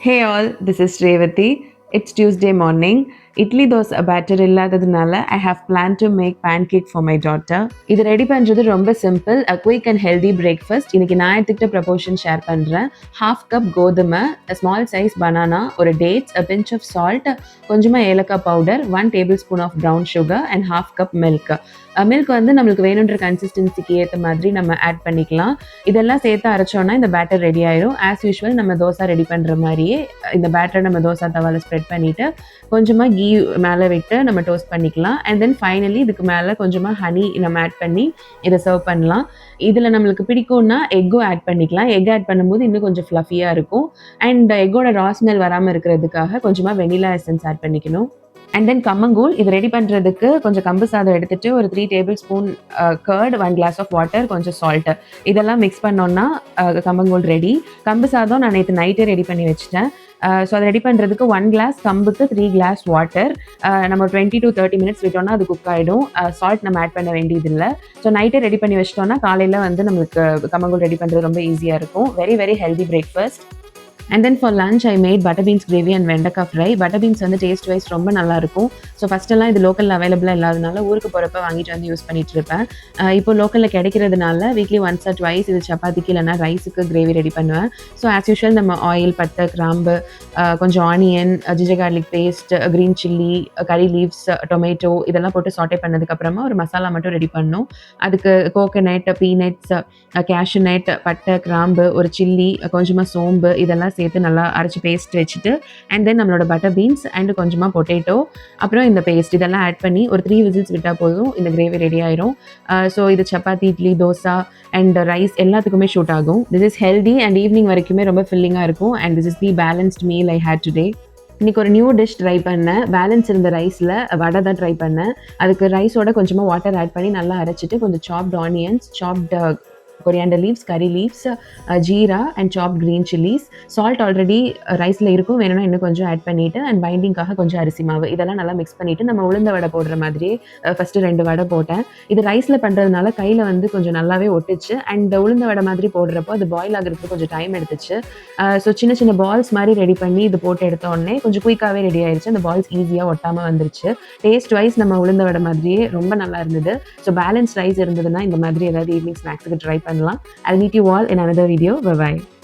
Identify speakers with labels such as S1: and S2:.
S1: Hey all, this is Revati. It's Tuesday morning. Idli dosa batter இல்லாததுனால I have plan to make pancake for my daughter. இது ready பண்ணுறது ரொம்ப simple, a quick and healthy breakfast. இன்னைக்கு நான் எடுத்துக்கிட்ட proportion share பண்ணுறேன். 1/2 cup கோதுமை, small size banana, ஒரு dates, a pinch of salt, கொஞ்சமாக ஏலக்காய் powder, 1 table spoon of brown sugar and 1/2 cup milk. Milk வந்து நம்மளுக்கு வேணுன்ற கன்சிஸ்டன்சிக்கு ஏற்ற மாதிரி நம்ம ஆட் பண்ணிக்கலாம். இதெல்லாம் சேர்த்து அரைச்சோன்னா இந்த பேட்டர் ரெடி ஆயிடும். ஆஸ் யூஷுவல் நம்ம தோசை ரெடி பண்ணுற மாதிரியே இந்த பேட்டரை நம்ம தோசை தவாவில் ஸ்ப்ரெட் பண்ணிவிட்டு கொஞ்சமாக கீ மேலே விட்டு நம்ம டோஸ்ட் பண்ணிக்கலாம். அண்ட் தென் ஃபைனலி இதுக்கு மேலே கொஞ்சமாக ஹனி நம்ம ஆட் பண்ணி இதை சர்வ் பண்ணலாம். இதில் நம்மளுக்கு பிடிக்கும்னா எக்கும் ஆட் பண்ணிக்கலாம். எக் ஆட் பண்ணும்போது இன்னும் கொஞ்சம் ஃப்ளஃபியாக இருக்கும். அண்ட் எக்கோட ரா ஸ்மெல் வராமல் இருக்கிறதுக்காக கொஞ்சமாக வெனிலா எசன்ஸ் ஆட் பண்ணிக்கணும். அண்ட் தென் கம்மங்கூழ் இது ரெடி பண்ணுறதுக்கு கொஞ்சம் கம்பு சாதம் எடுத்துகிட்டு ஒரு 3 tablespoon curd, 1 glass of water, கொஞ்சம் சால்ட்டு இதெல்லாம் மிக்ஸ் பண்ணோன்னா கம்மங்கூழ் ரெடி. கம்பு சாதம் நான் நேற்று நைட்டே ரெடி பண்ணி வச்சுட்டேன். ஸோ அதை ரெடி பண்ணுறதுக்கு 1 கிளாஸ் கம்புக்கு 3 கிளாஸ் வாட்டர், நம்ம 20 to 30 மினிட்ஸ் விட்டோம்னா அது குக் ஆகிடும். சால்ட் நம்ம ஆட் பண்ண வேண்டியதில்லை. ஸோ நைட்டே ரெடி பண்ணி வச்சிட்டோம்னா காலையில் வந்து நம்மளுக்கு கம்மங்கூழ் ரெடி பண்ணுறது ரொம்ப ஈஸியாக இருக்கும். Very very healthy breakfast. And then for lunch I made butter beans gravy and வெண்டைக்காய் ஃப்ரை. பட்டர் பீன்ஸ் வந்து டேஸ்ட் வைஸ் ரொம்ப நல்லாயிருக்கும். ஸோ ஃபஸ்ட்டெல்லாம் இது லோக்கலில் அவைலபிளாக இல்லாதனால ஊருக்கு போகிறப்ப வாங்கிட்டு வந்து யூஸ் பண்ணிட்டு இருப்பேன். இப்போ லோக்கலில் கிடைக்கிறதுனால வீக்லி ஒன்ஸ் ஆர் ட்வைஸ் இது சப்பாத்திக்கு இல்லைனா ரைஸுக்கு கிரேவி ரெடி பண்ணுவேன். ஸோ ஆஸ் யூஷுவல் நம்ம ஆயில், பட்டை, கிராம்பு, கொஞ்சம் onion, ginger garlic paste, green chilli, curry leaves, tomato இதெல்லாம் போட்டு சாட்டே பண்ணதுக்கப்புறமா ஒரு மசாலா மட்டும் ரெடி பண்ணணும். அதுக்கு கோகோனட், பீனட்ஸ், கேஷ்யூ நட், பட்டை, கிராம்பு, ஒரு சில்லி, கொஞ்சமாக சோம்பு இதெல்லாம் சேர்த்து நல்லா அரைச்சி பேஸ்ட் வச்சுட்டு அண்ட் தென் நம்மளோட பட்டர் பீன்ஸ் அண்ட் கொஞ்சமாக பொட்டேட்டோ அப்புறம் இந்த பேஸ்ட் இதெல்லாம் ஆட் பண்ணி ஒரு 3 விசில்ஸ் விட்டால் போதும், இந்த கிரேவி ரெடி ஆயிரும். ஸோ இது சப்பாத்தி, இட்லி, தோசை அண்ட் ரைஸ் எல்லாத்துக்குமே ஷூட் ஆகும். This is healthy and evening வரைக்குமே ரொம்ப ஃபில்லிங்காக இருக்கும். And this is the balanced meal I had today. இன்றைக்கி ஒரு நியூ டிஷ் ட்ரை பண்ணேன். பேலன்ஸ் இருந்த ரைஸில் வடை தான் ட்ரை பண்ணேன். அதுக்கு ரைஸோட கொஞ்சமாக வாட்டர் ஆட் பண்ணி நல்லா அரைச்சிட்டு கொஞ்சம் soft onions, soft coriander leaves, கறி லீவ்ஸ், ஜீரா அண்ட் சாப் க்ரீன் சில்லிஸ், சால்ட் ஆல்ரெடி ரைஸில் இருக்கும், வேணும்னா இன்னும் கொஞ்சம் ஆட் பண்ணிவிட்டு அண்ட் பைண்டிங்காக கொஞ்சம் அரிசி மாவு இதெல்லாம் நல்லா மிக்ஸ் பண்ணிவிட்டு நம்ம உளுந்த வடை போடுற மாதிரியே ஃபஸ்ட்டு 2 வடை போட்டேன். இது ரைஸில் பண்ணுறதுனால கையில் வந்து கொஞ்சம் நல்லாவே ஒட்டுச்சு. அண்ட் உளுந்த வடை மாதிரி போடுறப்போ அது பாயில் ஆகிறதுக்கு கொஞ்சம் டைம் எடுத்துச்சு. ஸோ சின்ன சின்ன பால்ஸ் மாதிரி ரெடி பண்ணி இது போட்டு எடுத்த உடனே கொஞ்சம் குயிக்காகவே ரெடி ஆயிடுச்சு. அந்த பால்ஸ் ஈஸியாக ஒட்டாமல் வந்துருச்சு. டேஸ்ட் வைஸ் நம்ம உளுந்த வடை மாதிரியே ரொம்ப நல்லா இருந்தது. ஸோ பேலன்ஸ் ரைஸ் இருந்ததுன்னா இந்த மாதிரி ஏதாவது ஈவினிங் ஸ்நாக்ஸுக்கு ட்ரை பண்ணலாம். I'll meet you all in another video. Bye bye.